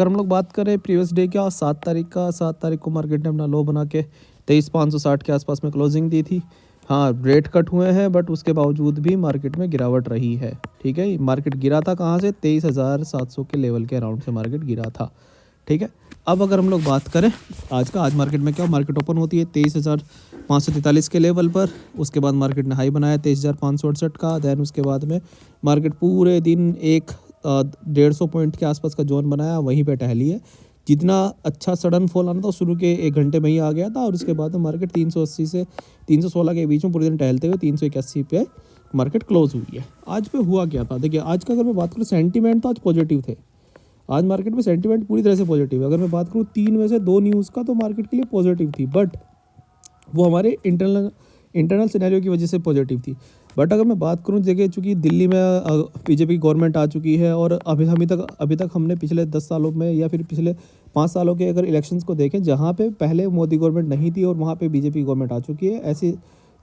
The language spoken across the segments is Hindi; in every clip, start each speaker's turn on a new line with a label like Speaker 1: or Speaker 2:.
Speaker 1: अगर हम लोग बात करें प्रीवियस डे का 7 तारीख को मार्केट ने अपना लो बना के 23,560 के आसपास में क्लोजिंग दी थी। हाँ, रेट कट हुए हैं बट उसके बावजूद भी मार्केट में गिरावट रही है। ठीक है, मार्केट गिरा था कहाँ से, 23,700 के लेवल के अराउंड से मार्केट गिरा था। ठीक है, अब अगर हम लोग बात करें आज मार्केट में क्या, मार्केट ओपन होती है 23,543 के लेवल पर। उसके बाद मार्केट ने हाई बनाया 23,568 का। दैन उसके बाद में मार्केट पूरे दिन 150 पॉइंट के आसपास का जोन बनाया, वहीं पे टहली है। जितना अच्छा सडन फॉल आना था शुरू के 1 घंटे में ही आ गया था और उसके बाद में मार्केट 380 से 316 के बीच में पूरे दिन टहलते हुए 381 पे मार्केट क्लोज हुई है। आज पे हुआ क्या था, देखिए आज का अगर मैं बात करूँ, सेंटीमेंट तो आज पॉजिटिव थे। आज मार्केट में सेंटीमेंट पूरी तरह से पॉजिटिव है। अगर मैं बात करूँ 3 में से 2 न्यूज़ का, तो मार्केट के लिए पॉजिटिव थी, बट वो हमारे इंटरनल सिनेरियो की वजह से पॉजिटिव थी। बट अगर मैं बात करूं, देखिए चूँकि दिल्ली में बीजेपी की गवर्नमेंट आ चुकी है और अभी तक हमने पिछले 10 सालों में या फिर पिछले 5 सालों के अगर इलेक्शंस को देखें, जहां पे पहले मोदी गवर्नमेंट नहीं थी और वहां पे बीजेपी गवर्नमेंट आ चुकी है, ऐसी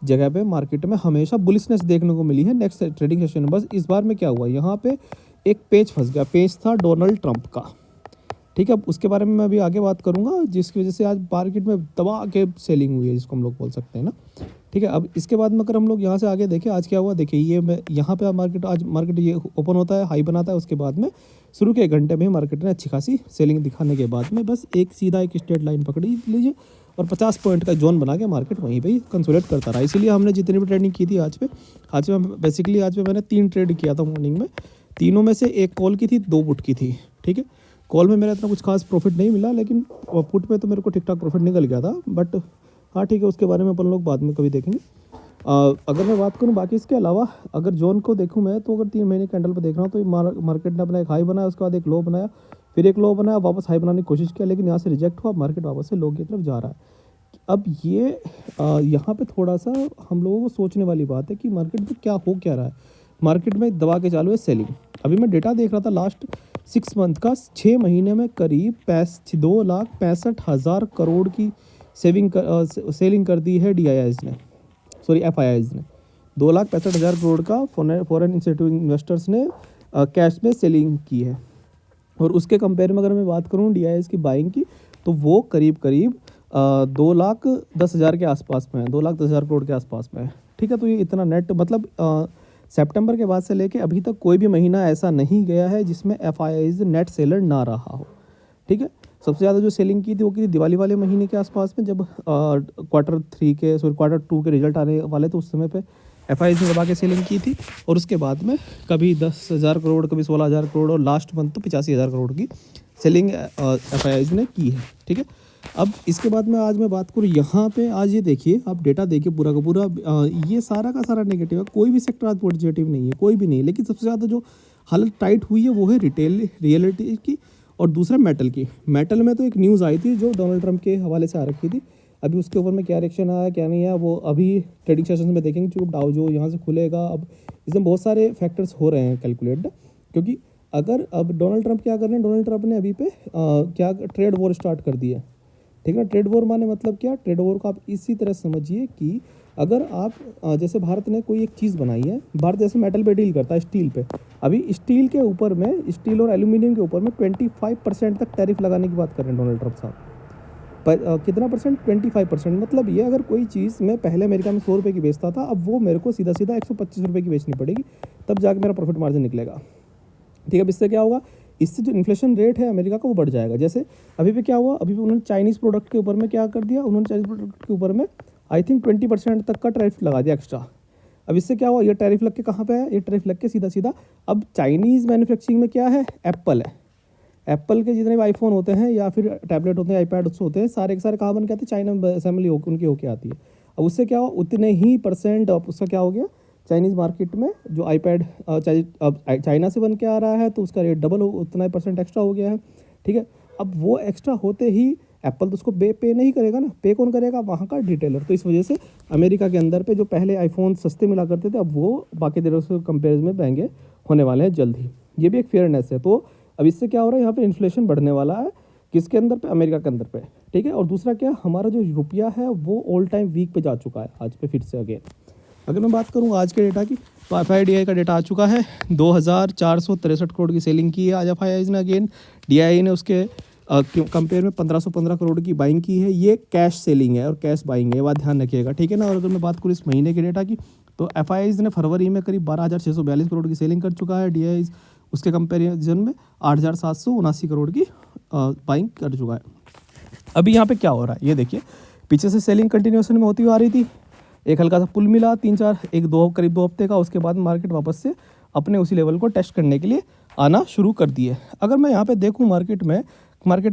Speaker 1: जगह पे मार्केट में हमेशा बुलिशनेस देखने को मिली है नेक्स्ट ट्रेडिंग सेशन में। बस इस बार में क्या हुआ, यहाँ पे एक पेज फंस गया। पेज था डोनाल्ड ट्रंप का। ठीक है, उसके बारे में मैं अभी आगे बात करूंगा, जिसकी वजह से आज मार्केट में दबा के सेलिंग हुई है, जिसको हम लोग बोल सकते हैं ना। ठीक है, अब इसके बाद में अगर हम लोग यहाँ से आगे देखें आज क्या हुआ, देखिए ये मैं यहाँ पे आज मार्केट ये ओपन होता है, हाई बनाता है, उसके बाद में शुरू के 1 घंटे में मार्केट ने अच्छी खासी सेलिंग दिखाने के बाद में बस एक सीधा एक स्ट्रेट लाइन पकड़ी लीजिए और 50 पॉइंट का जोन बना के मार्केट वहीं पे ही कंसोलिडेट करता रहा। इसीलिए हमने जितनी भी ट्रेडिंग की थी आज पे मैंने 3 ट्रेड किया था मॉर्निंग में। तीनों में से एक कॉल की थी, 2 पुट की थी। ठीक है, कॉल में मेरा इतना कुछ खास प्रॉफिट नहीं मिला, लेकिन पुट में तो मेरे को ठीक ठाक प्रॉफिट निकल गया था। बट हाँ ठीक है, उसके बारे में अपन लोग बाद में कभी देखेंगे। अगर मैं बात करूँ बाकी इसके अलावा, अगर जोन को देखूँ मैं, तो अगर 3 महीने कैंडल पर देख रहा हूँ तो मार्केट ने अपना एक हाई बनाया, उसके बाद एक लो बनाया, फिर एक लो बनाया, वापस हाई बनाने की कोशिश किया, लेकिन यहाँ से रिजेक्ट हुआ, मार्केट वापस से लो की तरफ जा रहा है। अब ये यहाँ पे थोड़ा सा हम लोगों को सोचने वाली बात है कि मार्केट में क्या रहा है। मार्केट में दबा के चालू है सेलिंग। अभी मैं डेटा देख रहा था लास्ट 6 मंथ का, 6 महीने में करीब 2,65,000 करोड़ की सेलिंग कर दी है DIIs ने, सॉरी FIIs ने। 2,65,000 करोड़ का फॉरेन इंस्टीट्यूट इन्वेस्टर्स ने कैश में सेलिंग की है। और उसके कंपेयर में अगर मैं बात करूँ DIIs की बाइंग की, तो वो करीब 2,10,000 के आसपास में है, 2,10,000 करोड़ के आसपास में है। ठीक है, तो ये इतना नेट मतलब सितंबर के बाद से लेके अभी तक कोई भी महीना ऐसा नहीं गया है जिसमें FIIs नेट सेलर ना रहा हो। ठीक है, सबसे ज़्यादा जो सेलिंग की थी वो की थी दिवाली वाले महीने के आसपास में, जब क्वार्टर 2 के रिजल्ट आने वाले, तो उस समय पे FIIs ने दबा के सेलिंग की थी। और उसके बाद में कभी 10,000 करोड़, कभी 16,000 करोड़, और लास्ट मंथ तो 85,000 करोड़ की सेलिंग FIIs ने की है। ठीक है, अब इसके बाद में आज मैं बात करूँ यहाँ पे, आज ये देखिए, आप डेटा देखिए पूरा का पूरा, ये सारा का सारा नेगेटिव है। कोई भी सेक्टर आज पॉजिटिव नहीं है, कोई भी नहीं। लेकिन सबसे ज़्यादा जो हालत टाइट हुई है वो है रियलिटी की और दूसरा मेटल की। मेटल में तो एक न्यूज़ आई थी जो डोनाल्ड ट्रंप के हवाले से आ रखी थी। अभी उसके ऊपर में क्या रिएक्शन आया क्या नहीं आया वो अभी ट्रेडिंग सेशन में देखेंगे, क्योंकि डाउ जो यहाँ से खुलेगा, अब इसमें बहुत सारे फैक्टर्स हो रहे हैं कैलकुलेट। क्योंकि अगर अब डोनाल्ड ट्रंप क्या कर रहे हैं, डोनाल्ड ट्रंप ने अभी पे क्या ट्रेड वॉर स्टार्ट कर दिया। ठीक है, ट्रेड वॉर माने मतलब क्या, ट्रेड वॉर को आप इसी तरह समझिए कि अगर आप जैसे भारत ने कोई एक चीज़ बनाई है, भारत जैसे मेटल पे डील करता है, स्टील पे, अभी स्टील के ऊपर में, स्टील और एल्यूमिनियम के ऊपर में 25% तक टैरिफ लगाने की बात कर रहे हैं डोनाल्ड ट्रंप साहब। कितना परसेंट, 25%। मतलब ये, अगर कोई चीज़ मैं पहले अमेरिका में 100 रुपये की बेचता था, अब वो मेरे को सीधा 125 रुपये की बेचनी पड़ेगी, तब जाके मेरा प्रॉफिट मार्जिन निकलेगा। ठीक है, अब इससे क्या होगा, इससे जो इन्फ्लेशन रेट है अमेरिका का वो बढ़ जाएगा। जैसे अभी भी क्या हुआ, अभी भी उन्होंने चाइनीज़ प्रोडक्ट के ऊपर में क्या कर दिया, उन्होंने चाइनीज़ प्रोडक्ट के ऊपर में आई थिंक 20% तक का टैरिफ लगा दिया एक्स्ट्रा। अब इससे क्या हुआ, ये टैरिफ लग के कहाँ पे है, ये टैरिफ लग के सीधा अब चाइनीज़ मैन्युफैक्चरिंग में क्या है, एप्पल है। एप्पल के जितने भी आईफोन होते हैं या फिर टैबलेट होते हैं, आईपैड होते हैं, सारे के सारे कहाँ बन के आते हैं, चाइना में असेंबली उनकी होके आती है। अब उससे क्या हुआ, उतने ही परसेंट उसका क्या हो गया, चाइनीज़ मार्केट में जो आईपैड अब चाइना से बन के आ रहा है, तो उसका रेट डबल उतना % एक्स्ट्रा हो गया है। ठीक है, अब वो एक्स्ट्रा होते ही एप्पल तो उसको पे नहीं करेगा ना, पे कौन करेगा, वहाँ का रिटेलर। तो इस वजह से अमेरिका के अंदर पे जो पहले आईफोन सस्ते मिला करते थे, अब वो बाकी देशों से कंपेरिजन में महंगे होने वाले हैं जल्द ही। ये भी एक फेयरनेस है। तो अब इससे क्या हो रहा है, यहाँ पे इन्फ्लेशन बढ़ने वाला है, किसके अंदर पे, अमेरिका के अंदर पे। ठीक है, और दूसरा क्या, हमारा जो रुपया है वो ऑल टाइम वीक पे जा चुका है आज पे फिर से अगेन। अगर मैं बात करूँ आज के डेटा की, तो FIDI का डेटा आ चुका है, 2463 करोड़ की सेलिंग की है आज FIIs ने। अगेन DII ने उसके कंपेयर में 1515 करोड़ की बाइंग की है। ये कैश सेलिंग है और कैश बाइंग है, ये बात ध्यान रखिएगा, ठीक है ना। और अगर मैं बात करूँ इस महीने के डेटा की, तो FIIs ने फरवरी में करीब 12,642 करोड़ की सेलिंग कर चुका है। DIIs उसके कंपेरिजन में 8,779 करोड़ की बाइंग कर चुका है। अभी यहाँ पे क्या हो रहा है ये देखिए, पीछे से सेलिंग कंटिन्यूएशन में होती हुई आ रही थी, एक हल्का सा पुल मिला करीब 2 हफ्ते का, उसके बाद मार्केट वापस से अपने उसी लेवल को टेस्ट करने के लिए आना शुरू कर दिए। अगर मैं यहाँ पे देखूँ मार्केट में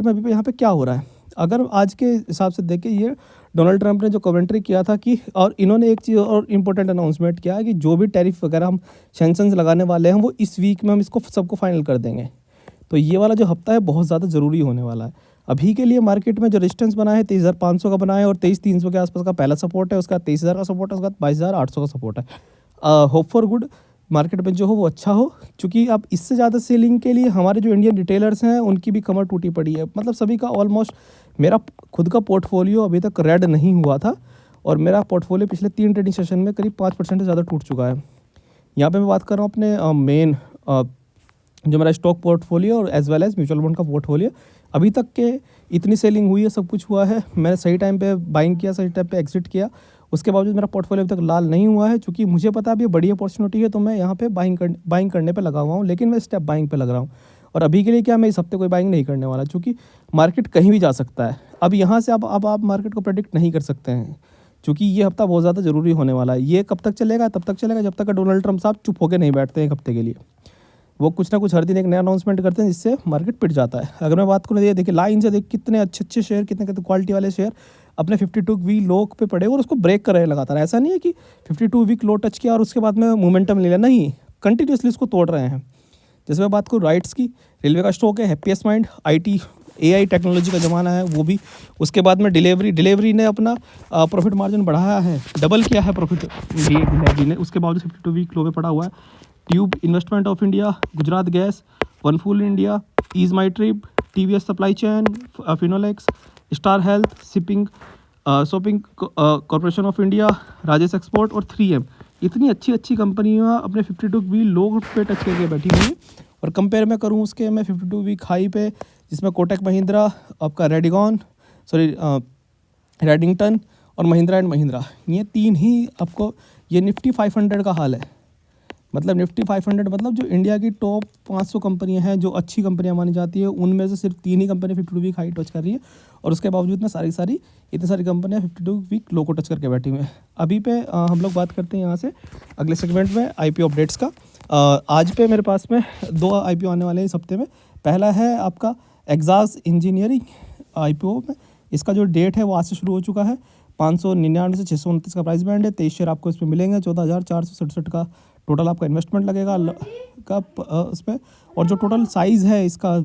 Speaker 1: अभी यहाँ पे क्या हो रहा है, अगर आज के हिसाब से देखें, ये डोनाल्ड ट्रंप ने जो कमेंट्री किया था कि, और इन्होंने एक चीज़ और इम्पोर्टेंट अनाउंसमेंट किया है कि जो भी टैरिफ वगैरह हम सैंक्शंस लगाने वाले हैं वो इस वीक में हम इसको सबको फाइनल कर देंगे। तो ये वाला जो हफ्ता है बहुत ज़्यादा ज़रूरी होने वाला है। अभी के लिए मार्केट में जो रेजिस्टेंस बना है 23,500 का बना है, और 23,300 के आसपास का पहला सपोर्ट है, उसका 23,000 का सपोर्ट है, उसका 22,800 का सपोर्ट है। होप फॉर गुड, मार्केट में जो हो वो अच्छा हो, क्योंकि अब इससे ज़्यादा सेलिंग के लिए हमारे जो इंडियन रिटेलर्स हैं उनकी भी कमर टूटी पड़ी है। मतलब सभी का ऑलमोस्ट, मेरा खुद का पोर्टफोलियो अभी तक रेड नहीं हुआ था, और मेरा पोर्टफोलियो पिछले 3 ट्रेडिंग सेशन में करीब 5% से ज़्यादा टूट चुका है। यहाँ पे मैं बात कर रहा हूँ अपने मेन जो मेरा स्टॉक पोर्टफोलियो और as well as mutual fund का पोर्टफोलियो। अभी तक के इतनी सेलिंग हुई है, सब कुछ हुआ है, मैंने सही टाइम पे बाइंग किया, सही टाइम पे एग्जिट किया, उसके बावजूद मेरा पोर्टफोलियो अभी तक लाल नहीं हुआ है, क्योंकि मुझे पता है अभी बड़ी अपॉर्चुनिटी है, तो मैं यहाँ पे बाइंग करने पे लगा हुआ हूँ। लेकिन मैं स्टेप बाइंग पे लग रहा हूँ, और अभी के लिए क्या, मैं इस हफ्ते कोई बाइंग नहीं करने वाला, क्योंकि मार्केट कहीं भी जा सकता है। अब यहाँ से अब आप मार्केट को प्रेडिक्ट नहीं कर सकते हैं, क्योंकि ये हफ्ता बहुत ज़्यादा ज़रूरी होने वाला है। ये कब तक चलेगा? तब तक चलेगा जब तक डोनाल्ड ट्रंप साहब चुप होकर नहीं बैठते हैं एक हफ्ते के लिए। वो कुछ ना कुछ हर दिन एक नया अनाउंसमेंट करते हैं, जिससे मार्केट पिट जाता है। अगर मैं बात करूँ, ये देखिए लाइन से देख कितने अच्छे शेयर, कितने क्वालिटी वाले शेयर अपने 52 वीक लो पे पड़े और उसको ब्रेक कर रहे हैं लगातार। ऐसा नहीं है कि 52 वीक लो टच किया और उसके बाद में मोमेंटम ले लिया, नहीं, कंटिन्यूसली इसको तोड़ रहे हैं। जैसे मैं बात करूँ राइट्स की, रेलवे का स्टॉक है, happiest mind, IT AI technology का ज़माना है वो भी। उसके बाद में डिलीवरी ने अपना प्रॉफिट मार्जिन बढ़ाया है, डबल किया है प्रॉफिट डिलीवरी ने, उसके बावजूद 52 वीक लो पे पड़ा हुआ है। Tube investment of India, Gujarat gas, वन फूल India, ease my trip, TVS supply chain, Finolex, star health, shopping corporation of India, Rajesh export और 3M, इतनी अच्छी कंपनियाँ अपने 52 वीक लो पे टच करके बैठी हुई हैं। और कंपेयर मैं करूँ उसके, मैं 52 वीक हाई पे, जिसमें कोटक महिंद्रा, आपका रेडिंगटन और महिंद्रा एंड महिंद्रा, ये 3 ही आपको, ये निफ्टी 500 का हाल है। मतलब निफ्टी 500 मतलब जो इंडिया की टॉप 500 कंपनियां हैं, जो अच्छी कंपनियां मानी जाती है, उनमें से सिर्फ 3 ही कंपनी 52 वीक हाई टच कर रही है, और उसके बावजूद में इतनी सारी कंपनियां 52 वीक लो को टच करके बैठी हुई हैं। अभी पे हम लोग बात करते हैं यहाँ से अगले सेगमेंट में IPO अपडेट्स का। आज पे मेरे पास में 2 IPO आने वाले हैं इस हफ्ते में। पहला है आपका एग्जाज इंजीनियरिंग IPO में, इसका जो डेट है वो आज से शुरू हो चुका है। 599 से 629 का प्राइस बैंड है, 23 शेयर आपको इसमें मिलेंगे, 14,467 का टोटल आपका इन्वेस्टमेंट लगेगा उस पर। और जो टोटल साइज़ है इसका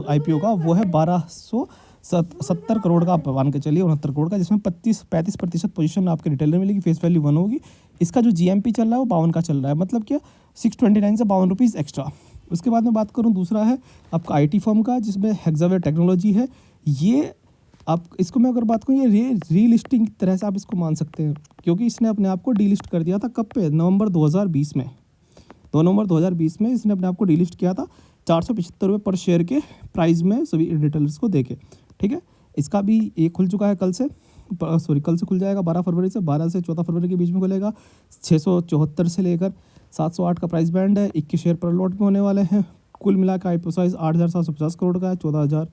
Speaker 1: IPO का, वो है 1270 करोड़ का, आप मान के चलिए 69 करोड़ का, जिसमें 35% पोजीशन आपके रिटेलर मिलेगी, फेस वैल्यू 1 होगी। इसका जो GMP चल रहा है वो 52 का चल रहा है, मतलब क्या 629 से 52 रुपीज़ एक्स्ट्रा। उसके बाद में बात करूँ, दूसरा है आपका IT फर्म का, जिसमें हेक्सावेयर टेक्नोलॉजी है। ये आप इसको, मैं अगर बात करूँ, ये रीलिस्टिंग की तरह से आप इसको मान सकते हैं, क्योंकि इसने अपने आप को डीलिस्ट कर दिया था कब पे, नवंबर 2020 में। 2 नवंबर 2020 में इसने अपने आप को डीलिस्ट किया था 475 रुपये पर शेयर के प्राइस में सभी रिटेलर्स को देके, ठीक है। इसका भी ये खुल चुका है कल से खुल जाएगा 12 फरवरी से, 12 से 14 फरवरी के बीच में खुलेगा। 674 से लेकर 708 का प्राइस बैंड है, 21 शेयर पर लॉट में होने वाले हैं। कुल मिला के IPO साइज 8,750 करोड़ का है। 14,000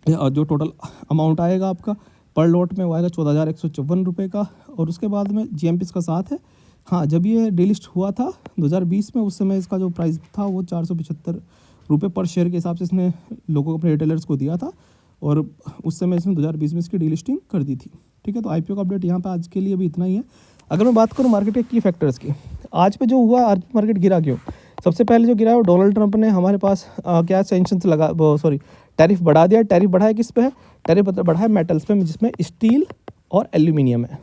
Speaker 1: जो टोटल अमाउंट आएगा आपका पर लॉट में वो आएगा 14,154 रुपये का। और उसके बाद में GMP इसका साथ है। हाँ, जब ये डीलिस्ट हुआ था 2020 में, उस समय इसका जो प्राइस था वो 475 रुपये पर शेयर के हिसाब से इसने लोगों को, अपने रिटेलर्स को दिया था, और उस समय इसने 2020 में इसकी डीलिस्टिंग कर दी थी, ठीक है। तो IPO का अपडेट यहाँ पे आज के लिए अभी इतना ही है। अगर मैं बात करूँ मार्केट के की फैक्टर्स की, आज पे जो हुआ, आज मार्केट गिरा क्यों? सबसे पहले जो गिरा है वो डोनाल्ड ट्रंप ने हमारे पास क्या सैंक्शंस टैरिफ बढ़ा दिया। टैरिफ बढ़ाया किस पे है? टैरिफ बढ़ा है मेटल्स पे, जिसमें स्टील और एल्यूमिनियम है।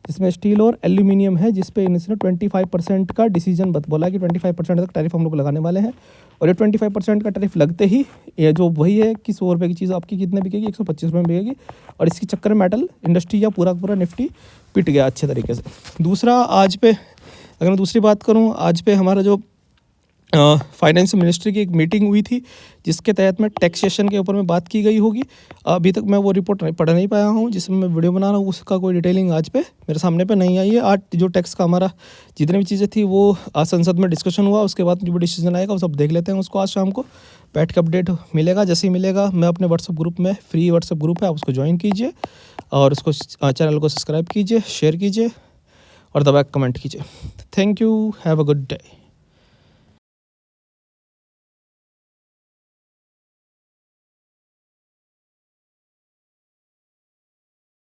Speaker 1: जिसमें स्टील और एल्यूमिनियम है, जिस पे इन्होंने 25% का डिसीजन बोला कि 25% तक टैरिफ हम लोग लगाने वाले हैं। और ये 25% का टैरिफ लगते ही ये जो वही है कि 100 रुपये की चीज़ आपकी कितने बिकेगी, 125 रुपये में बिकेगी। और इसके चक्कर में मेटल इंडस्ट्री या पूरा पूरा निफ्टी पिट गया अच्छे तरीके से। दूसरा, आज पे अगर मैं दूसरी बात करूँ, आज पे हमारा जो फाइनेंस मिनिस्ट्री की एक मीटिंग हुई थी, जिसके तहत में टैक्सेशन के ऊपर में बात की गई होगी। अभी तक मैं वो रिपोर्ट पढ़ नहीं पाया हूँ जिसमें मैं वीडियो बना रहा हूँ, उसका कोई डिटेलिंग आज पे मेरे सामने पे नहीं आई है। आज जो टैक्स का हमारा जितनी भी चीज़ें थी वो आज संसद में डिस्कशन हुआ, उसके बाद जो भी डिसीजन आएगा वो सब देख लेते हैं उसको। आज शाम को बैठ के अपडेट मिलेगा, जैसे ही मिलेगा मैं अपने व्हाट्सअप ग्रुप में, फ्री व्हाट्सअप ग्रुप है, आप उसको ज्वाइन कीजिए और उसको चैनल को सब्सक्राइब कीजिए, शेयर कीजिए और दबा कमेंट कीजिए। Thank you, have a good day.